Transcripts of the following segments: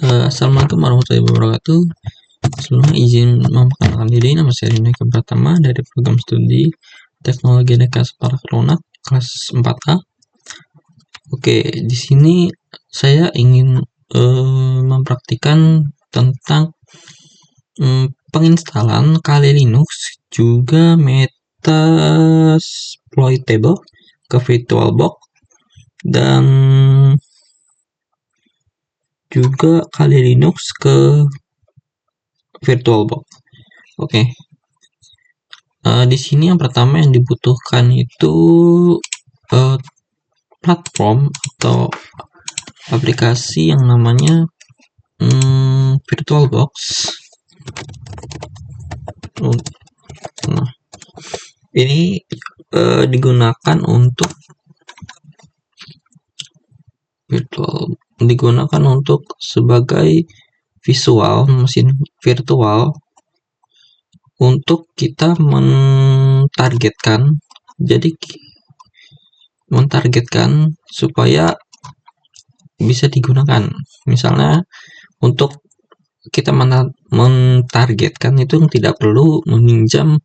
Assalamualaikum warahmatullahi wabarakatuh. Sebelumnya izin memperkenalkan diri, nama saya Rina Pratama dari program studi Teknologi Nekas Parak Lunak kelas 4A. Oke, di sini saya ingin mempraktikkan tentang penginstalan Kali Linux juga Metasploitable ke VirtualBox dan juga Kali Linux ke VirtualBox. Oke. Di sini yang pertama yang dibutuhkan itu platform atau aplikasi yang namanya VirtualBox. Nah, ini digunakan untuk sebagai visual mesin virtual untuk kita mentargetkan supaya bisa digunakan. Misalnya untuk kita mentargetkan itu tidak perlu meminjam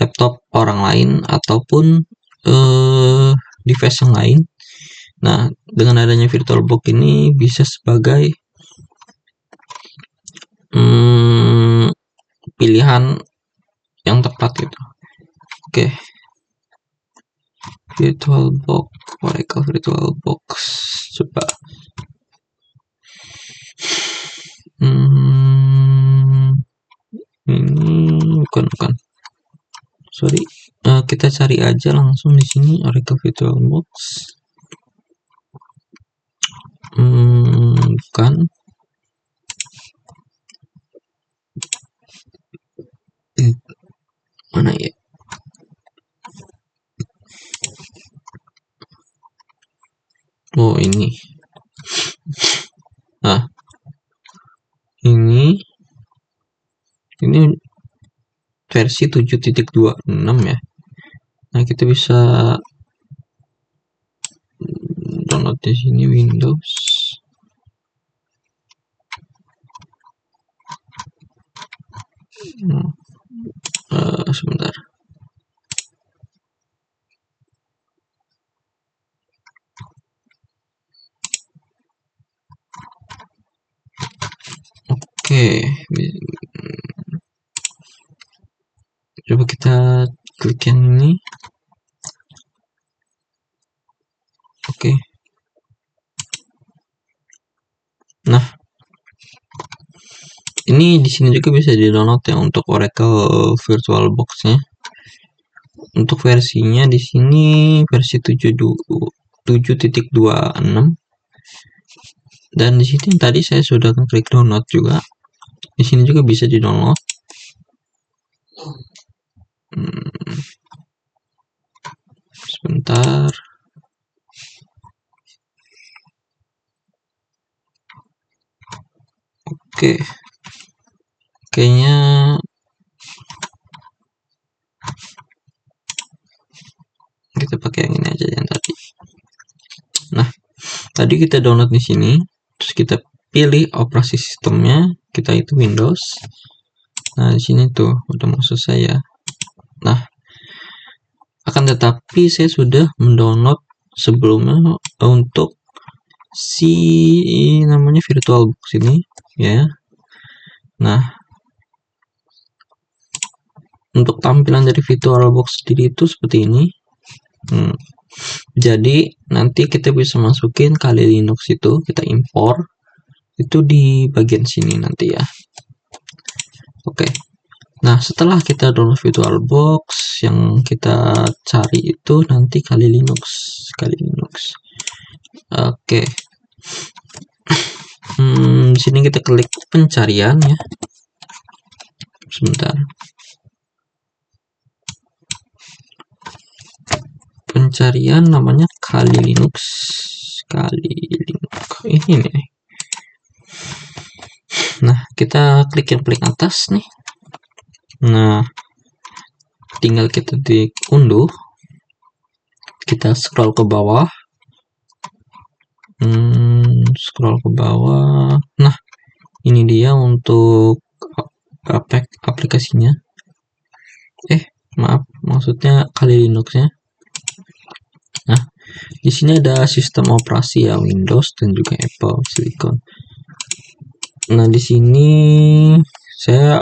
laptop orang lain ataupun device yang lain. Nah, dengan adanya VirtualBox ini bisa sebagai pilihan yang tepat gitu. Oke. VirtualBox, Oracle VirtualBox, coba. Ini bukan. Sorry. Kita cari aja langsung di sini Oracle VirtualBox. Bukan. Mana ya? Oh, ini. Nah, ini versi 7.26 ya. Nah, kita bisa download di sini Windows. Sebentar. Oke, coba kita klik yang ini. Oke. Nah, ini di sini juga bisa di-download ya untuk Oracle VirtualBox-nya. Untuk versinya di sini versi 7.26. Dan di sini tadi saya sudah klik download juga. Di sini juga bisa di-download. Sebentar. Oke. Kayaknya kita pakai yang ini aja yang tadi. Nah, tadi kita download di sini, terus kita pilih operasi sistemnya, kita itu Windows. Nah, di sini tuh udah mau selesai ya. Nah, akan tetapi saya sudah mendownload sebelumnya untuk si namanya VirtualBox ini ya. Nah, untuk tampilan dari VirtualBox sendiri itu seperti ini. Jadi nanti kita bisa masukin Kali Linux itu, kita impor itu di bagian sini nanti ya. Oke. Nah, setelah kita download VirtualBox, yang kita cari itu nanti Kali Linux. Oke. Di sini kita klik pencarian ya. Sebentar. Pencarian namanya Kali Linux. Ini nih. Nah, kita klik yang paling atas nih. Nah, tinggal kita diunduh. Kita scroll ke bawah. Nah, Ini dia untuk aplikasinya. Maaf, maksudnya Kali Linuxnya. Nah, di sini ada sistem operasi ya, Windows dan juga Apple Silicon. Nah, di sini saya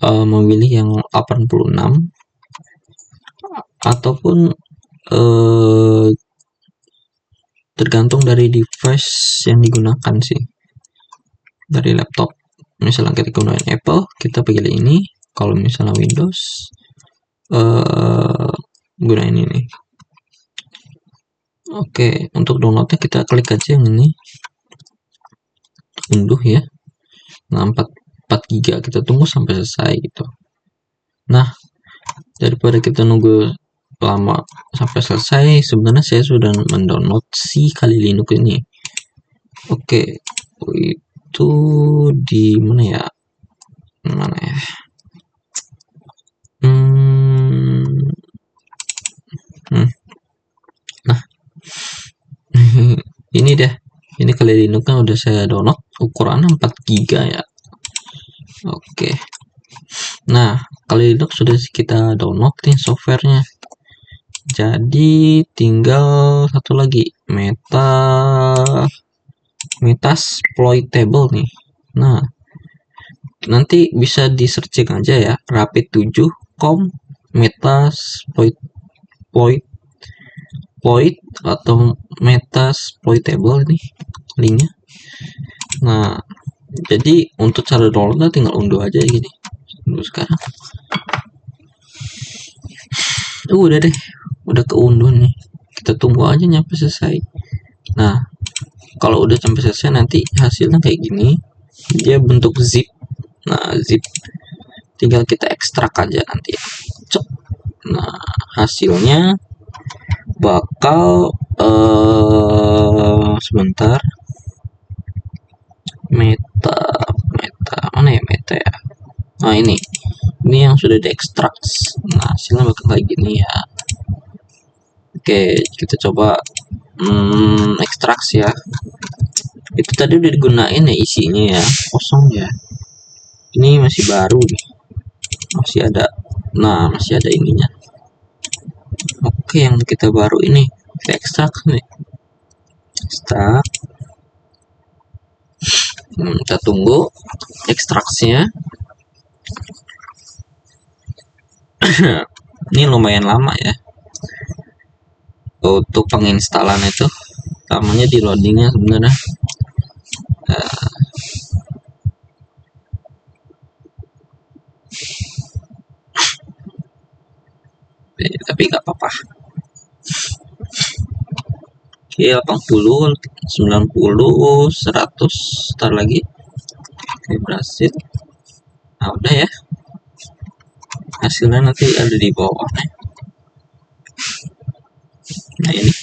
memilih yang 86 ataupun tergantung dari device yang digunakan sih, dari laptop. Misalnya kita gunakan Apple, kita pilih ini. Kalau misalnya Windows, gunain ini. Oke, untuk downloadnya kita klik aja yang ini, unduh ya. Nah, 4 GB, kita tunggu sampai selesai gitu. Nah, daripada kita nunggu lama sampai selesai, sebenarnya saya sudah mendownload si Kali Linux ini. Oke, itu di mana ya? Nah, ini deh. Ini Kali Linux kan udah saya download, ukurannya 4 GB ya. Oke. Nah, Kali Linux sudah kita download nih softwarenya. Jadi tinggal satu lagi, Metasploitable nih. Nah, nanti bisa di searching aja ya, rapid7.com Metasploit atau Metasploitable nih linknya. Nah, jadi untuk cara downloadnya tinggal unduh aja gini. Unduh sekarang. Udah deh, udah keunduh nih. Kita tunggu aja nyampe selesai. Nah, kalau udah sampai selesai nanti hasilnya kayak gini. Dia bentuk zip. Nah, zip tinggal kita ekstrak aja nanti. Cek. Nah, hasilnya bakal sebentar. Meta mana ya, meta ya. Nah, ini yang sudah diekstrak. Nah, hasilnya bakal kayak gini ya. Oke, kita coba ekstraksi ya. Itu tadi udah digunain ya isinya ya, kosong ya. Ini masih baru nih, masih ada. Nah, masih ada ininya. Oke, yang kita baru ini kita ekstrak nih, ekstrak. Kita tunggu ekstraksinya. Ini lumayan lama ya untuk penginstalan itu, lamanya di loadingnya sebenarnya. Tapi nggak apa-apa. Oke, 80, 90, 100, ntar lagi. Oke, berhasil. Nah, udah ya, hasilnya nanti ada di bawah nih. Nah, ini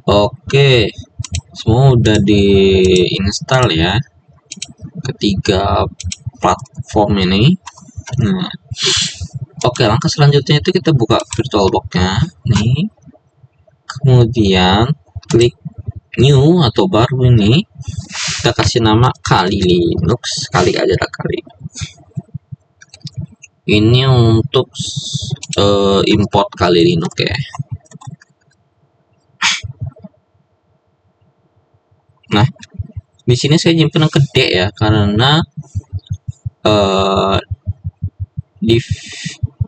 oke, semua udah diinstal ya, ketiga platform ini. Nah, oke, langkah selanjutnya itu kita buka VirtualBox-nya nih, kemudian klik new atau baru ini, kita kasih nama Kali Linux, kali aja lah, kali. Ini untuk import Kali Linux ya. Nah, di sini saya nyimpen yang gede ya, karena di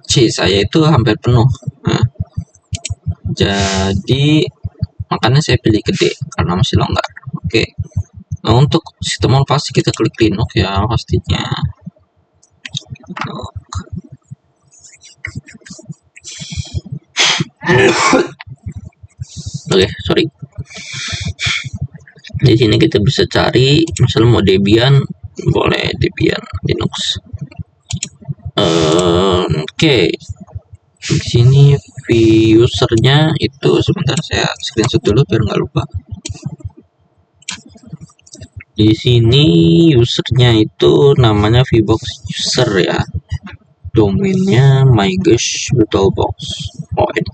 C saya itu hampir penuh. Nah, jadi makanya saya pilih gede karena masih longgar. Oke. Nah, untuk sistem operasi kita klik Linux ya pastinya. Oke, sorry. Di sini kita bisa cari, misalnya mau Debian, boleh Debian Linux. Oke. Di sini usernya itu, sebentar saya screenshot dulu biar nggak lupa. Di sini usernya itu namanya VBox user ya. Domainnya mygush VirtualBox. Oh, ini.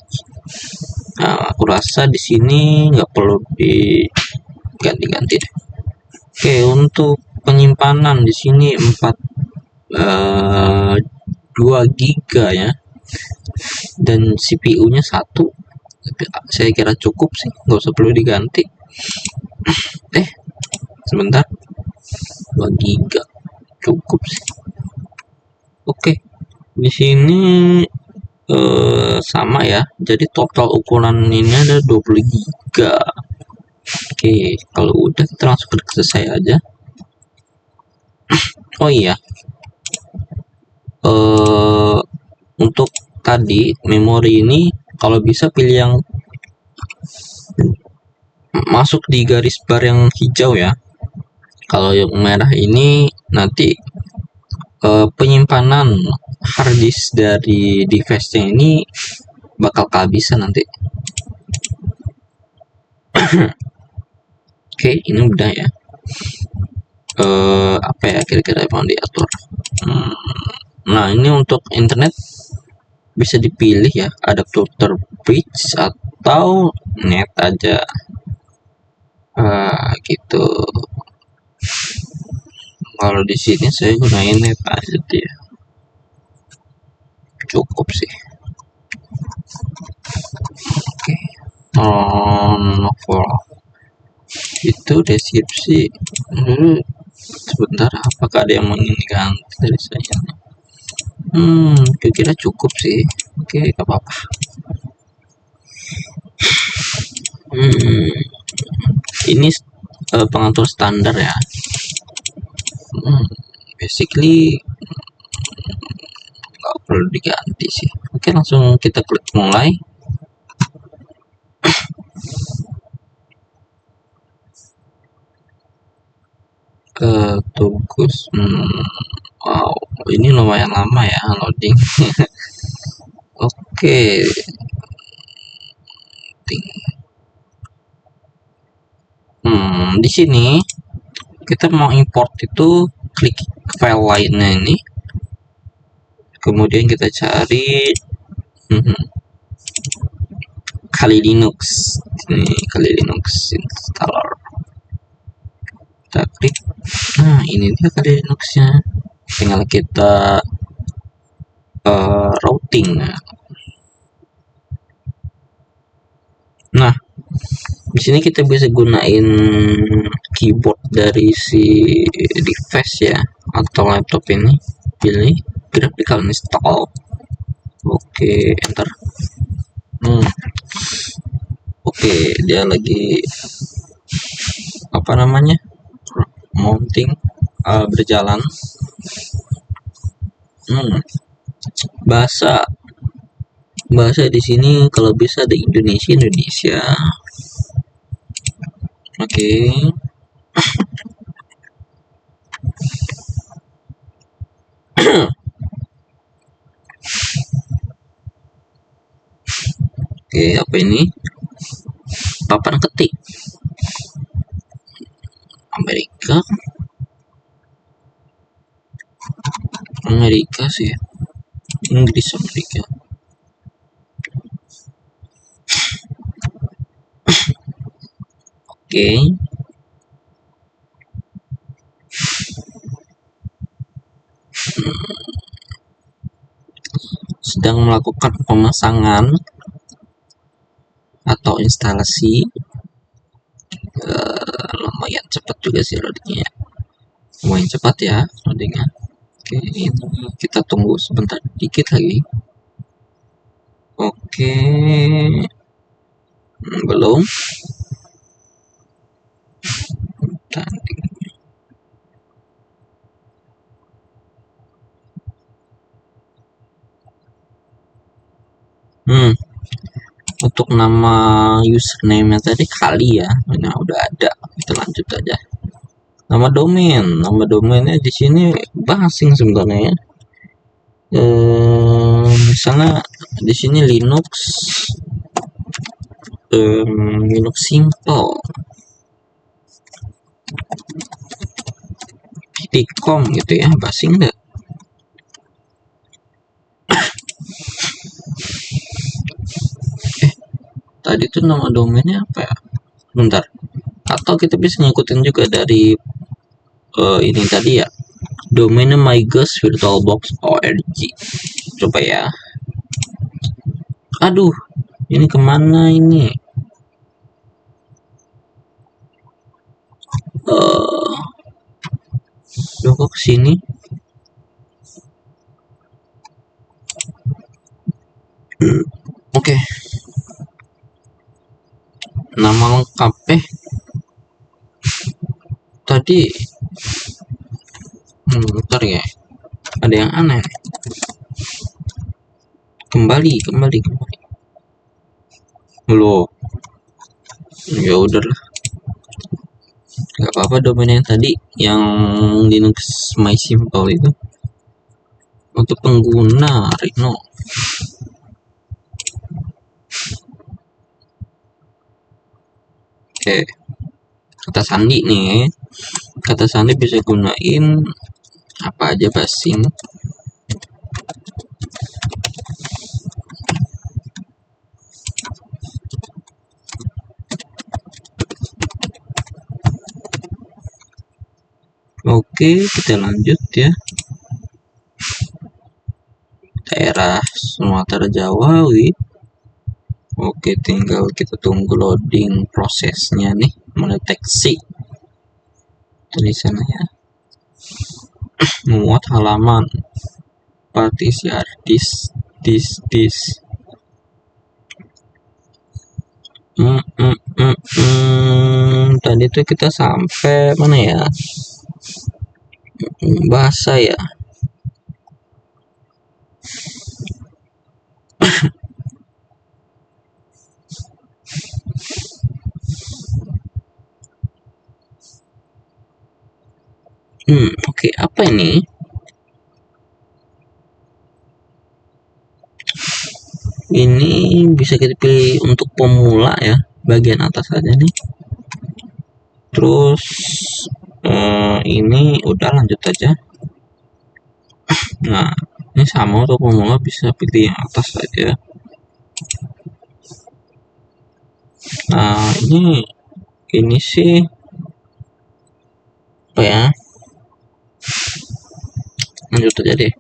Nah, aku rasa di sini nggak perlu diganti-ganti deh. Oke, untuk penyimpanan di sini 2 giga ya, dan CPU-nya 1. Saya kira cukup sih, nggak usah perlu diganti. Sebentar, 2 giga cukup sih. Oke, di sini sama ya, jadi total ukuran ini ada 20 giga. Oke, kalau udah kita langsung klik selesai aja. Oh iya, untuk tadi memori ini kalau bisa pilih yang masuk di garis bar yang hijau ya. Kalau yang merah ini nanti penyimpanan harddisk dari device-nya ini bakal kehabisan nanti. Oke, ini udah ya. Apa ya kira-kira yang mau diatur? Nah, ini untuk internet bisa dipilih ya, adapter bridge atau net aja. Gitu. Kalau di sini saya gunain net aja dia. Cukup sih. Oke. Novel itu deskripsi. Sebentar, apakah ada yang mau ganti dari saya? Kira-kira cukup sih. Oke, gak apa-apa. Ini pengatur standar ya. Basically nggak perlu diganti sih. Oke, langsung kita klik mulai. Tugas. Wow, ini lumayan lama ya loading. Oke. Di sini kita mau import itu klik file lainnya ini, kemudian kita cari Kali Linux. Ini Kali Linux installer. Kita klik. Nah, ini dia Kali Linuxnya. Tinggal kita routing. Nah, di sini kita bisa gunain keyboard dari si device ya, atau laptop ini. Pilih graphical install. Oke, enter. Oke, dia lagi apa namanya, mounting, berjalan. Bahasa di sini kalau bisa ada Indonesia. Oke. Oke, apa ini? Papan ketik. Amerika sih ya. Inggris Amerika. Oke. Sedang melakukan pemasangan atau instalasi. Lumayan cepat juga sih loadingnya. Lumayan cepat ya loadingnya. Oke, ini kita tunggu sebentar dikit lagi. Oke. Belum. Untuk nama username tadi Kali ya. Nah, udah ada. Kita lanjut aja. Nama domainnya di sini basing sebenarnya ya. Misalnya di sini Linux simple, pdcom gitu ya, basing deh. Tadi tuh nama domainnya apa ya? Bentar. Atau kita bisa ngikutin juga dari ini tadi ya, domainnya MyGhost VirtualBox org. Coba ya. Aduh, ini kemana ini? Kok kesini? Oke. Nama lengkap tadi bentar ya, ada yang aneh. Kembali loh. Ya udahlah, nggak apa-apa. Domain yang tadi yang Linux MySimple itu untuk pengguna Rhino. Oke, kata sandi nih, kata sandi bisa gunain apa aja basing. Oke, kita lanjut ya. Daerah Sumatera Jawa, oke, tinggal kita tunggu loading prosesnya nih, mendeteksi tulisannya ya. Memuat halaman partisi harddisk disk. Tadi tuh kita sampai mana ya? Bahasa ya. Oke, apa ini? Ini bisa kita pilih untuk pemula ya, bagian atas aja nih. Terus ini udah lanjut aja. Nah, ini sama untuk pemula, bisa pilih yang atas saja. Nah, ini sih apa ya? Lanjut aja deh.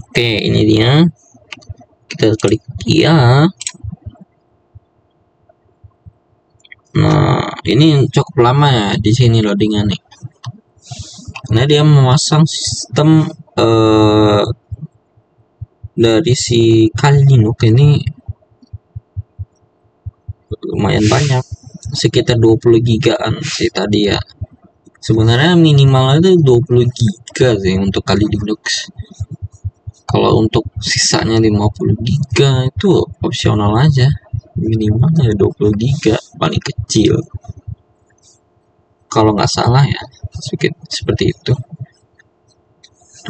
Oke, ini dia. Kita klik ya. Nah, ini cukup lama ya di sini loadingnya nih. Karena dia memasang sistem dari si Kali Linux ini lumayan banyak, sekitar 20 gigaan sih tadi ya. Sebenarnya minimal itu 20 giga sih untuk Kali Linux. Kalau untuk sisanya 50 giga itu opsional aja. Minimalnya 20 giga paling kecil. Kalau nggak salah ya, sedikit seperti itu.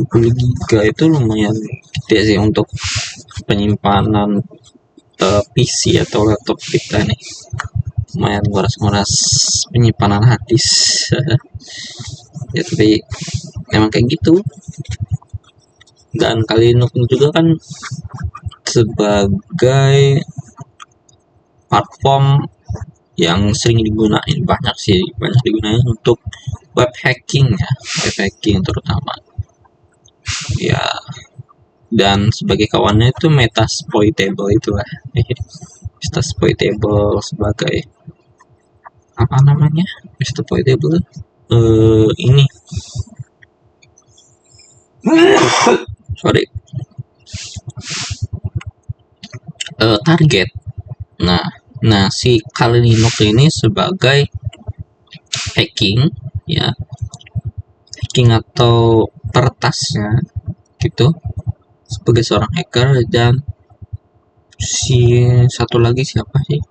20 giga itu lumayan gede sih untuk penyimpanan PC atau laptop kita nih. Lumayan nguras-nguras penyimpanan harddisk. Ya tapi memang kayak gitu. Dan Kali Linux juga kan sebagai platform yang sering digunain, banyak digunain untuk web hacking ya, web hacking terutama ya. Dan sebagai kawannya itu Metasploitable itu lah. Metasploitable sebagai apa namanya? Metasploitable ini sorry, target. Nah si Kali Linux ini sebagai hacking ya, hacking atau peretasnya gitu, sebagai seorang hacker. Dan si satu lagi siapa sih,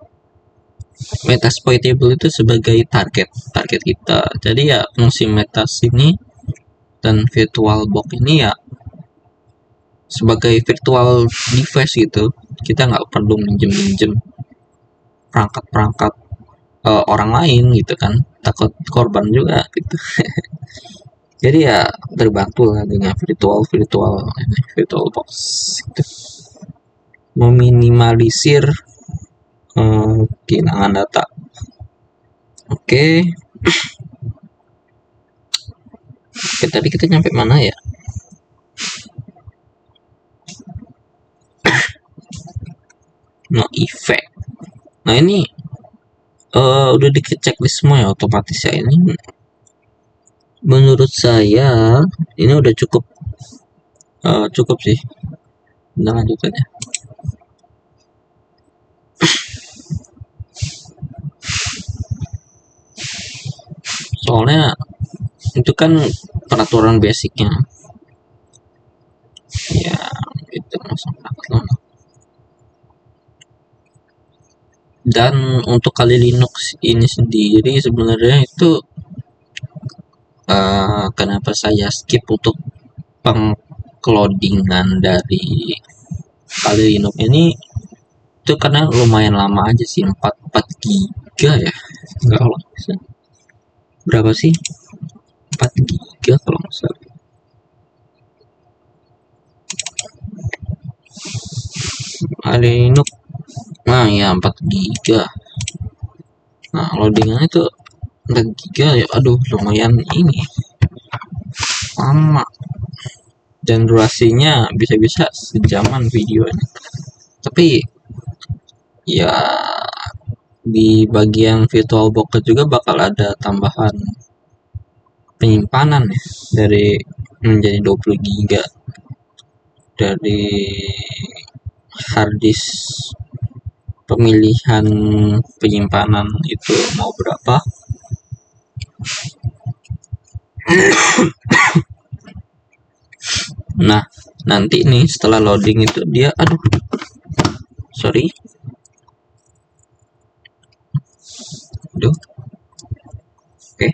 Metasploitable itu sebagai target kita. Jadi ya fungsi Metas ini dan VirtualBox ini ya sebagai virtual device gitu. Kita nggak perlu minjem perangkat orang lain gitu kan, takut korban juga gitu. Jadi ya terbantu lah dengan VirtualBox gitu. Meminimalisir kehilangan data. Oke. Oke, tadi kita nyampe mana ya? No effect. Nah ini udah dikecek di semua ya otomatis ya. Ini menurut saya ini udah cukup cukup sih. Udah lanjut aja. Soalnya itu kan peraturan basicnya ya, itu masalah. Dan untuk kali Linux ini sendiri sebenarnya itu kenapa saya skip untuk pengcloudingan dari kali Linux ini itu karena lumayan lama aja sih, 4 giga ya, enggak, kalau berapa sih, 4 giga kalau nggak salah. Kali Linux, nah ya 4 giga. Nah loadingannya tuh 4 giga ya, aduh lumayan ini lama, dan durasinya bisa-bisa sejaman videonya. Tapi ya di bagian VirtualBox juga bakal ada tambahan penyimpanan ya, dari menjadi 20 giga dari harddisk. Pemilihan penyimpanan itu mau berapa. Nah nanti nih setelah loading itu dia, aduh sorry, aduh, oke.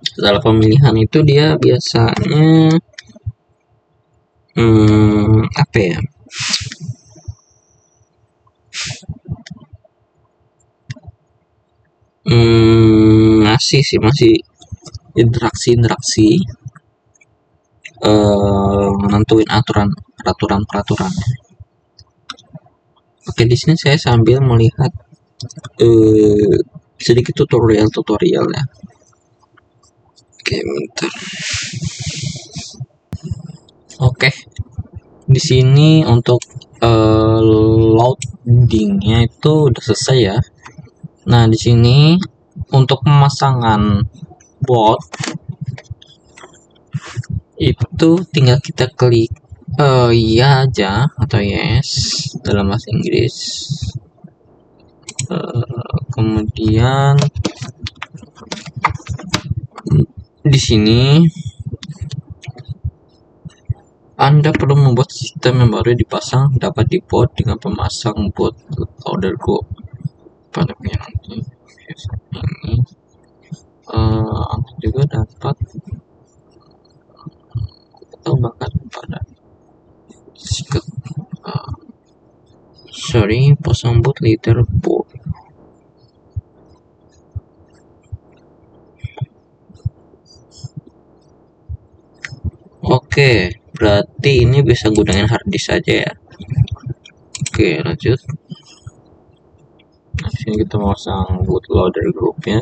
Setelah pemilihan itu dia biasanya apa ya, masih sih, masih interaksi nentuin peraturan. Oke, di sini saya sambil melihat sedikit tutorial ya. Oke, bentar. Oke, di sini untuk loadingnya itu udah selesai ya. Nah di sini untuk pemasangan bot itu tinggal kita klik iya aja atau yes dalam bahasa Inggris. Kemudian di sini Anda perlu membuat sistem yang baru dipasang dapat dibuat dengan pemasang bot loader go pada nanti ini juga dapat atau bahkan pada sikat pasang bot leader board. Oke, berarti ini bisa gunain harddisk saja ya. Oke, lanjut. Nah, sini kita pasang bootloader grupnya.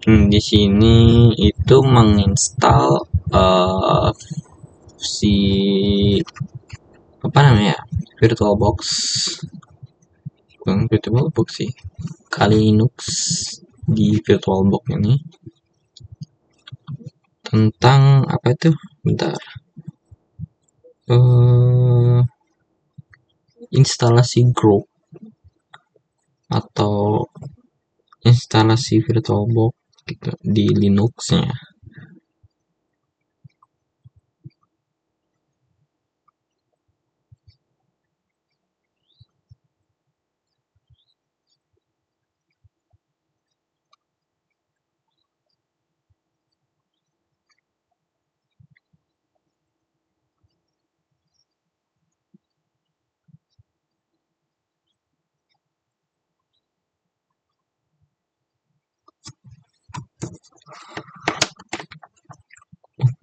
Di sini itu menginstal si apa namanya, VirtualBox, bukan VirtualBox sih, kali Linux di VirtualBox ini tentang apa itu, bentar, instalasi group atau instalasi VirtualBox gitu di Linux-nya.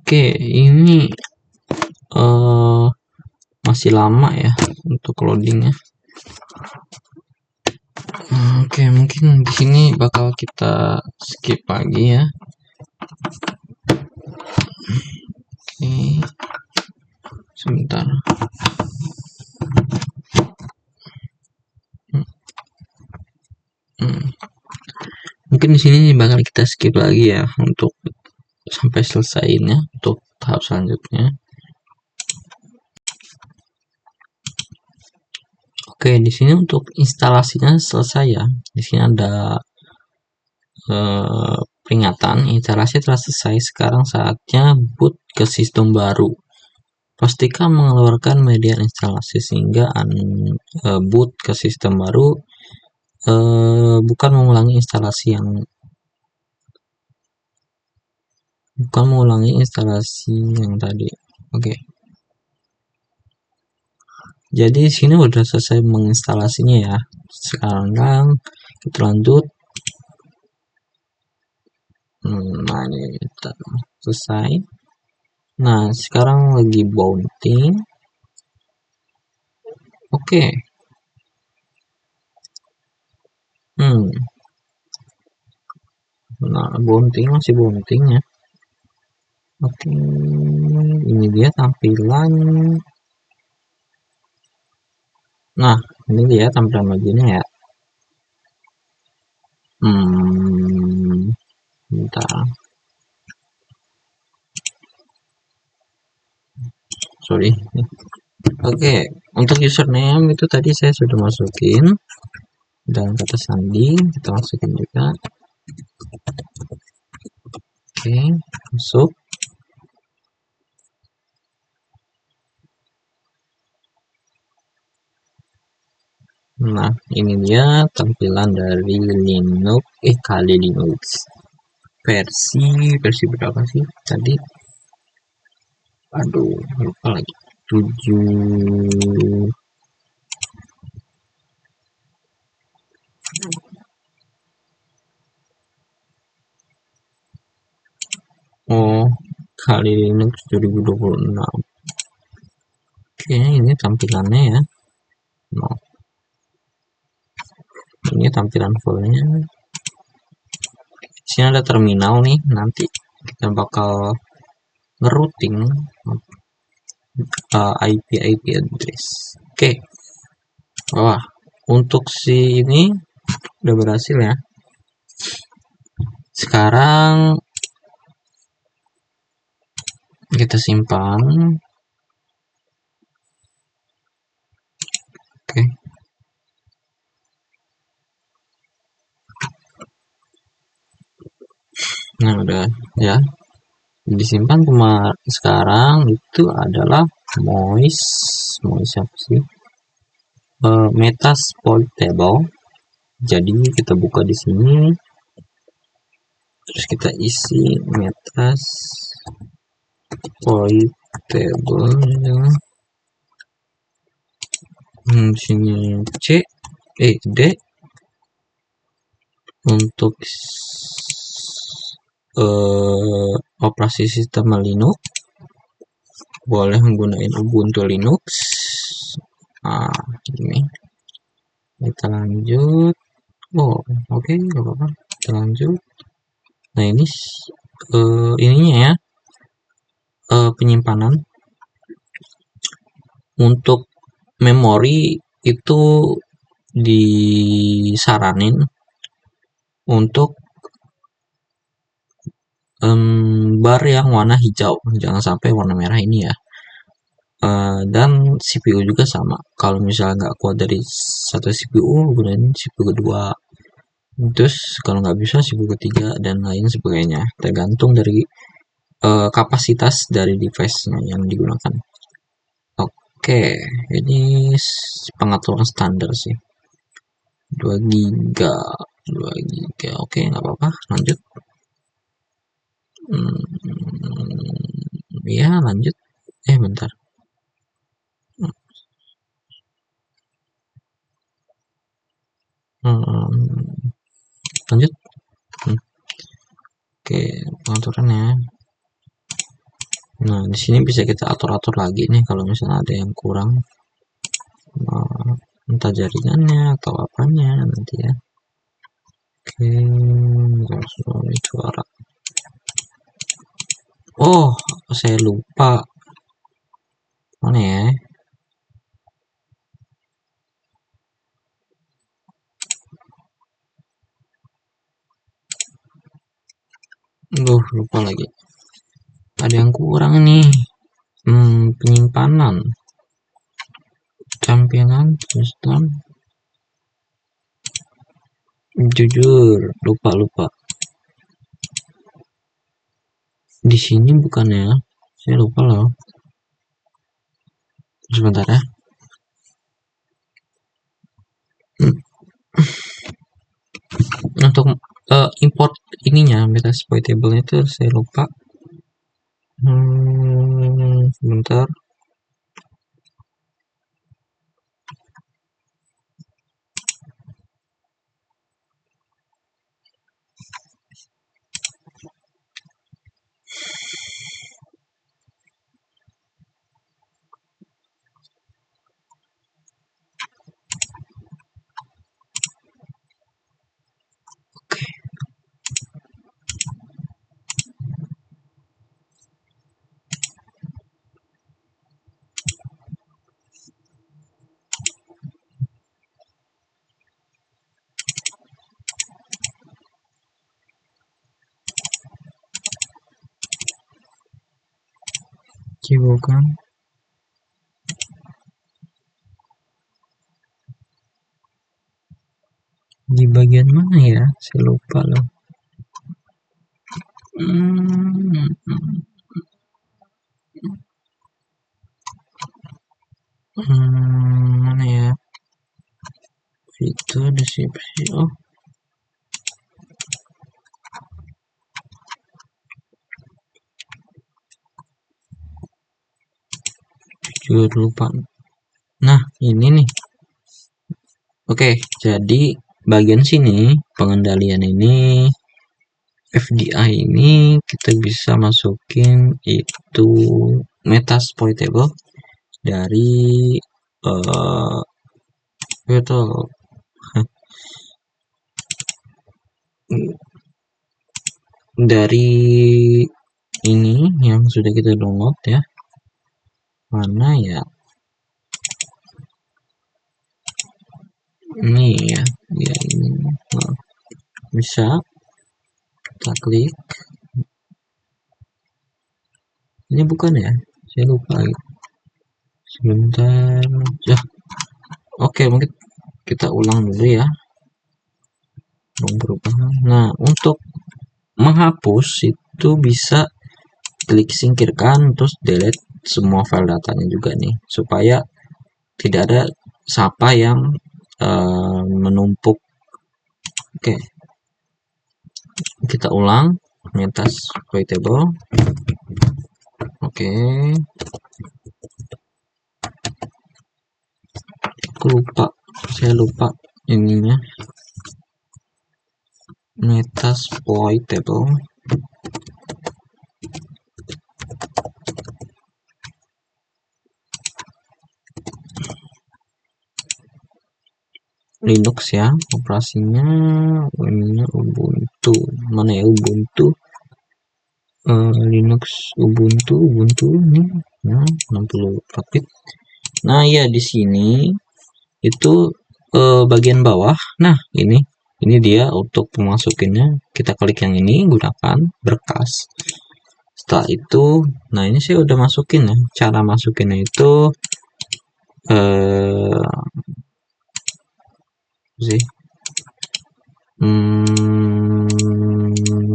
Oke, ini masih lama ya untuk loadingnya. Oke, mungkin di sini bakal kita skip lagi ya. Oke, sebentar. Mungkin di sini bakal kita skip lagi ya untuk sampai selesainya untuk tahap selanjutnya. Oke, di sini untuk instalasinya selesai ya. Di sini ada peringatan instalasi telah selesai. Sekarang saatnya boot ke sistem baru. Pastikan mengeluarkan media instalasi sehingga boot ke sistem baru bukan mengulangi instalasi yang tadi. Oke. Jadi sini udah selesai menginstalasinya ya. Sekarang kita lanjut. Nah, ini kita selesai. Nah, sekarang lagi booting. Oke. Nah, masih booting ya. Oke, ini dia tampilan. Nah, ini dia tampilan loginnya ya. Bentar. Sorry. Oke, untuk username itu tadi saya sudah masukin dan kata sandi kita masukin juga. Oke, masuk. Nah, ini dia tampilan dari Kali Linux. Versi berapa sih tadi? Aduh, lupa lagi. 7. Oh, Kali Linux 2026. Oke, ini tampilannya ya. Nah, ini tampilan fullnya. Sini ada terminal nih, nanti kita bakal ngerouting IP address. Oke. Wah, untuk si ini udah berhasil ya. Sekarang kita simpan. Oke. Nah, udah ya. Disimpan sekarang itu adalah Moist apa sih? Metasploit table. Jadi kita buka di sini. Terus kita isi Metasploit table ya. Sini D untuk operasi sistem Linux, boleh menggunakan Ubuntu Linux. Nah, ini kita lanjut. Oh, oke, nggak apa-apa. Kita lanjut. Nah, ini ininya ya, penyimpanan untuk memori itu disaranin untuk bar yang warna hijau, jangan sampai warna merah ini ya. Dan CPU juga sama. Kalau misalnya nggak kuat dari satu CPU, gunain CPU kedua. Terus kalau nggak bisa CPU ketiga dan lain sebagainya. Tergantung dari kapasitas dari device-nya yang digunakan. Oke, ini pengaturan standar sih. 2 giga. Oke, nggak apa-apa. Lanjut. Ya, lanjut. Bentar. Lanjut. Oke, pengaturannya. Nah, di sini bisa kita atur-atur lagi nih kalau misalnya ada yang kurang, entah jaringannya atau apanya nanti ya. Oke, ini suara. Oh, saya lupa. Mana ya? Lupa lagi. Ada yang kurang nih. Penyimpanan. Tampilan sistem. Jujur, lupa. Di sini bukannya? Saya lupa loh. Sebentar ya. Untuk import ininya, Metasploit table itu saya lupa. Sebentar. Bukan. Di bagian mana ya? Saya lupa loh. Mana ya? Fitur deskripsi. Oh, jujur lupa. Nah, ini nih. Oke, jadi bagian sini pengendalian ini FDI ini kita bisa masukin itu Metasploit table dari itu dari ini yang sudah kita download ya. Mana ya? Ini ya, ini. Nah, bisa kita klik. Ini bukan ya? Saya lupa lagi. Sebentar. Ya. Oke, mungkin kita ulang dulu ya. Perubahan. Nah, untuk menghapus itu bisa klik singkirkan terus delete semua file datanya juga nih, supaya tidak ada sapa yang menumpuk. Oke, kita ulang Metasploit table. Oke, saya lupa ininya Metasploit table. Linux ya, operasinya ininya Ubuntu. Mana ya Ubuntu? Linux Ubuntu nih. Nah, 64 bit. Nah, ya di sini itu bagian bawah. Nah, ini dia untuk memasukinnya. Kita klik yang ini, gunakan berkas. Setelah itu, nah ini saya udah masukin ya. Cara masukinnya itu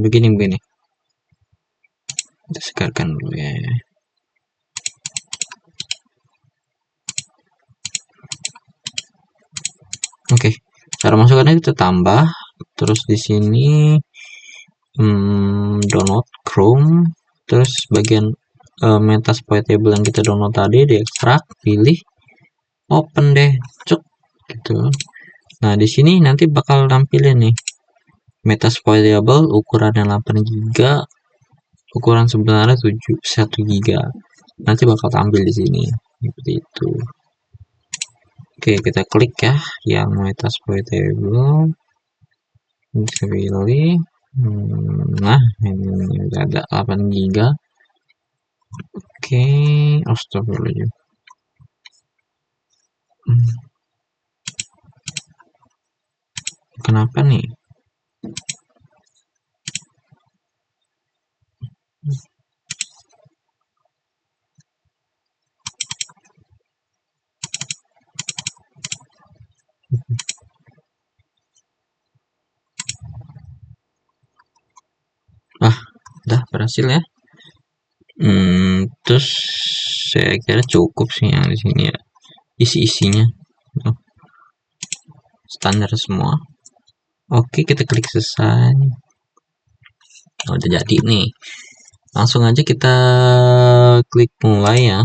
begini. Kita sekarkan dulu ya. Oke, cara masukkannya kita tambah. Terus di sini download Chrome. Terus bagian Metasploit table yang kita download tadi diekstrak, pilih, open deh, cuk, gitu. Nah di sini nanti bakal tampilin nih Metasploit table ukurannya 8 GB, ukuran sebenarnya 1 giga. Nanti bakal tampil di sini seperti itu. Oke, kita klik ya yang metasploitable, kita pilih. Nah, ini udah ada 8 giga. Oke, astagfirullahaladzim. Kenapa nih? Udah berhasil ya. Terus saya kira cukup sih yang di sini ya. Isi-isinya standar semua. Oke, kita klik selesai. Udah jadi nih. Langsung aja kita klik mulai ya.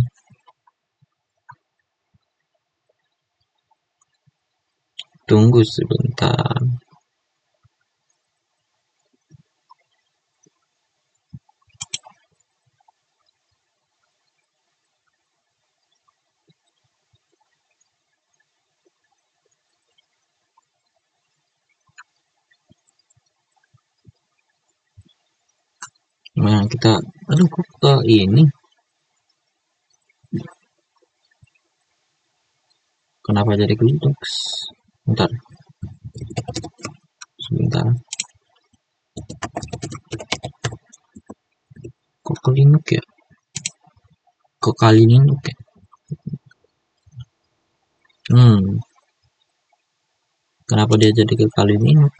Tunggu sebentar. Nah, kita aduh kok ke ini. Kenapa jadi ke Linux? Bentar. Sebentar. Kok ke Linux ya? Kok kali Linux ya? Kenapa dia jadi ke kali Linux?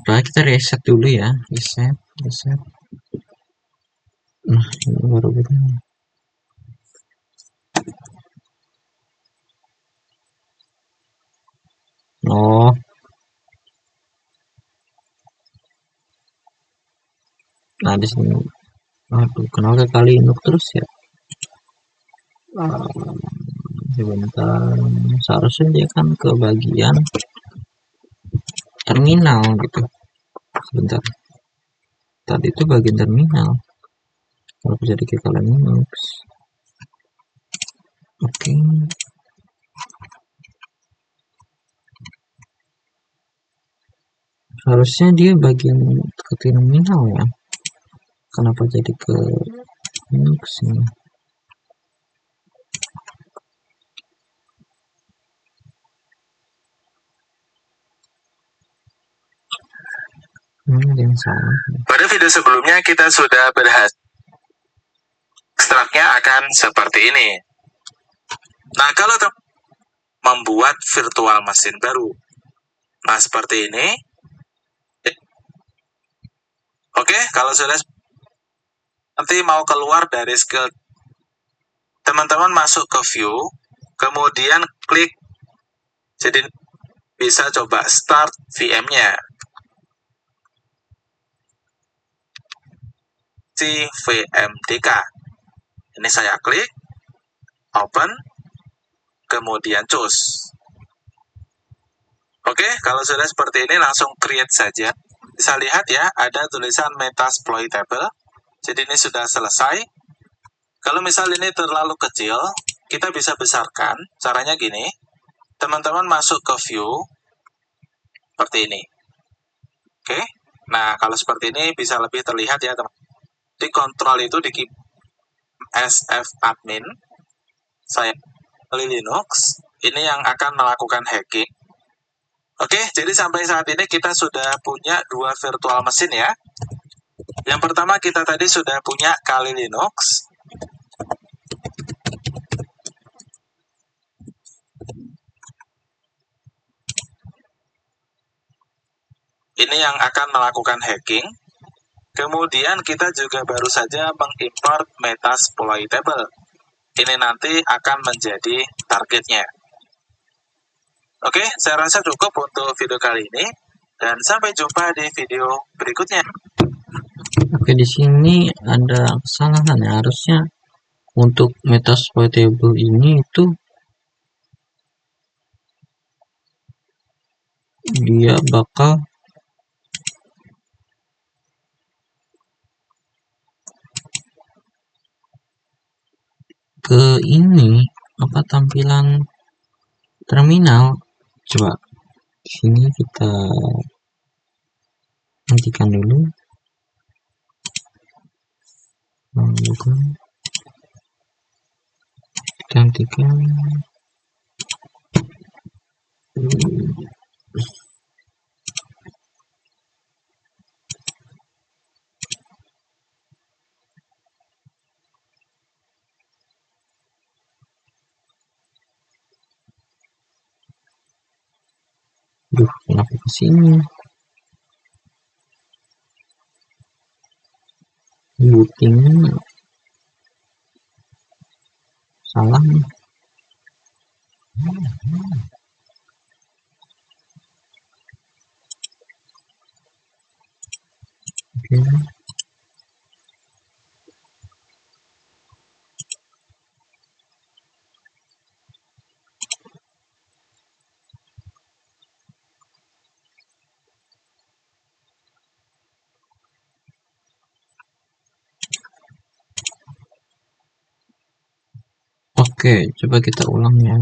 Nah, kita reset dulu ya. Reset. Nah, ini baru begini. Oh. Nah, di sini. Aduh, kenapa kali Linux terus ya? Sebentar. Seharusnya dia kan ke bagian terminal gitu. Sebentar. Tadi itu bagian terminal. Kalau jadi ke kali Linux. Oke. Harusnya dia bagian ke terminal ya. Kenapa jadi ke Linux ini? Yang salah. Pada video sebelumnya kita sudah berhasil. Ekstraknya akan seperti ini. Nah, kalau membuat virtual mesin baru. Nah, seperti ini. Oke, kalau sudah nanti mau keluar dari skill, teman-teman masuk ke view, kemudian klik, jadi bisa coba start VM-nya. Si VMDK. Ini saya klik, open, kemudian choose. Oke, kalau sudah seperti ini langsung create saja. Bisa lihat ya, ada tulisan metasploitable. Jadi ini sudah selesai. Kalau misal ini terlalu kecil, kita bisa besarkan. Caranya gini, teman-teman masuk ke view, seperti ini. Oke, nah kalau seperti ini bisa lebih terlihat ya teman. Di kontrol itu di SF admin, saya pilih Linux, ini yang akan melakukan hacking. Oke, jadi sampai saat ini kita sudah punya 2 virtual mesin ya. Yang pertama kita tadi sudah punya Kali Linux. Ini yang akan melakukan hacking. Kemudian kita juga baru saja mengimport Metasploitable. Ini nanti akan menjadi targetnya. Oke, saya rasa cukup untuk video kali ini. Dan sampai jumpa di video berikutnya. Oke, di sini ada kesalahan ya. Harusnya untuk Metasploitable ini itu dia bakal ke ini apa tampilan terminal. Coba di sini kita hentikan dulu. Bukan. Kita hentikan. Duh, kenapa ke sini? Bootingnya salah nih. Oke. Oke, coba kita ulang ya.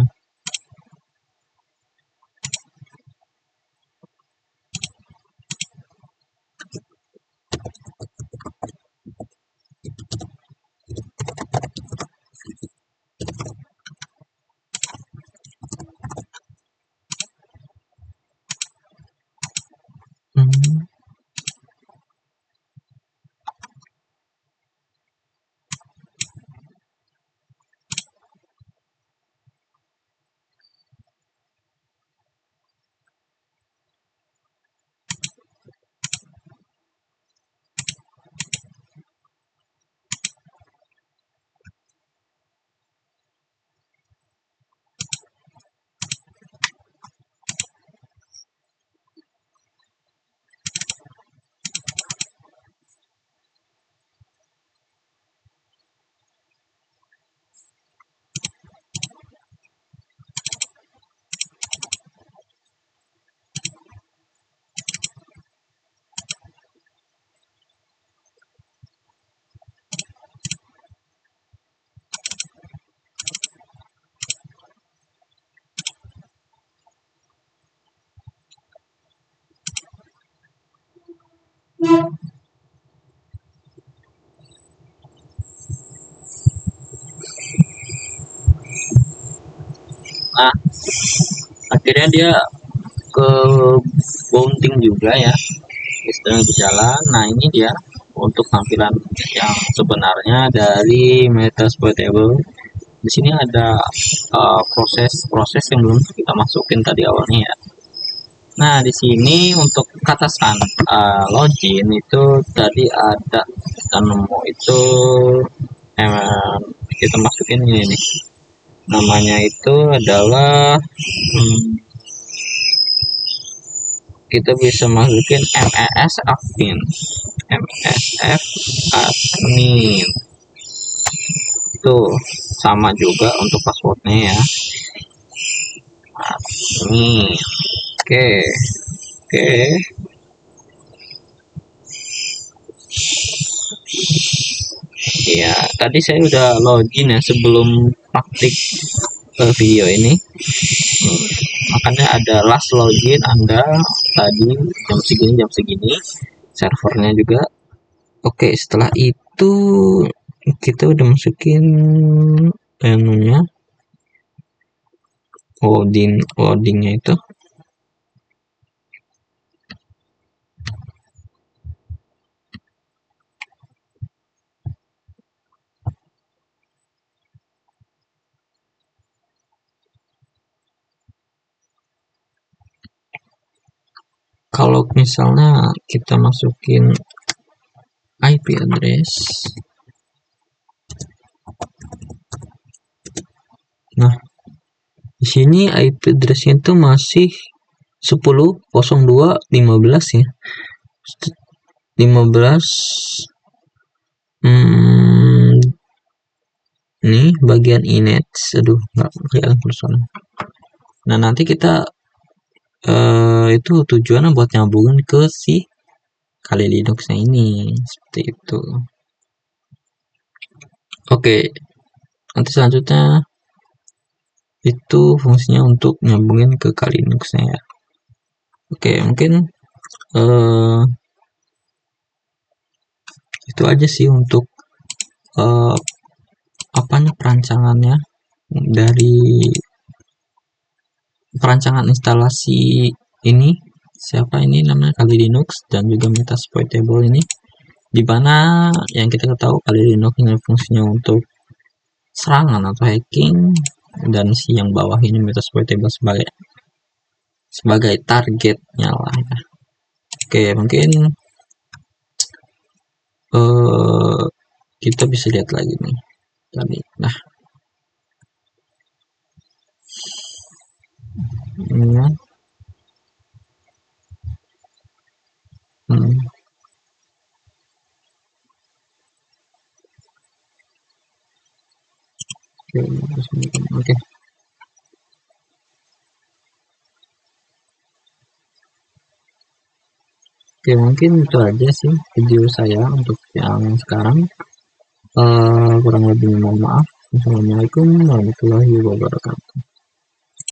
Hmm. Nah, akhirnya dia ke bouncing juga ya, sedang berjalan. Nah, ini dia untuk tampilan yang sebenarnya dari Metasploitable. Di sini ada proses-proses yang belum kita masukin tadi awalnya ya. Nah, di sini untuk katakan login itu tadi ada kita nemu itu kita masukin ini nih. Namanya itu adalah kita bisa masukin MES admin. MES admin. Itu sama juga untuk passwordnya ya. Admin. Oke. Oke. Ya, tadi saya udah login ya sebelum praktik video ini. Makanya ada last login Anda tadi jam segini servernya juga. Oke, setelah itu kita udah masukin menunya loadingnya itu. Kalau misalnya kita masukin IP address. Nah, di sini IP address-nya itu masih 10.02.15 ya. 15 ini bagian inet. Aduh, nggak kelihatan personal. Nah, nanti kita itu tujuannya buat nyambungin ke si Kali Linux-nya ini, seperti itu. Oke, nanti selanjutnya itu fungsinya untuk nyambungin ke Kali Linux-nya ya. Oke, mungkin itu aja sih untuk perancangannya dari perancangan instalasi ini. Siapa ini namanya Kali Linux dan juga Metasploitable ini, dimana yang kita tahu Kali Linux ini fungsinya untuk serangan atau hacking, dan si yang bawah ini Metasploitable sebagai targetnya lah ya. Oke, mungkin kita bisa lihat lagi nih tadi. Nah, ini ya. Oke. Oke, mungkin itu aja sih video saya untuk yang sekarang. Kurang lebih mohon maaf. Assalamualaikum warahmatullahi wabarakatuh.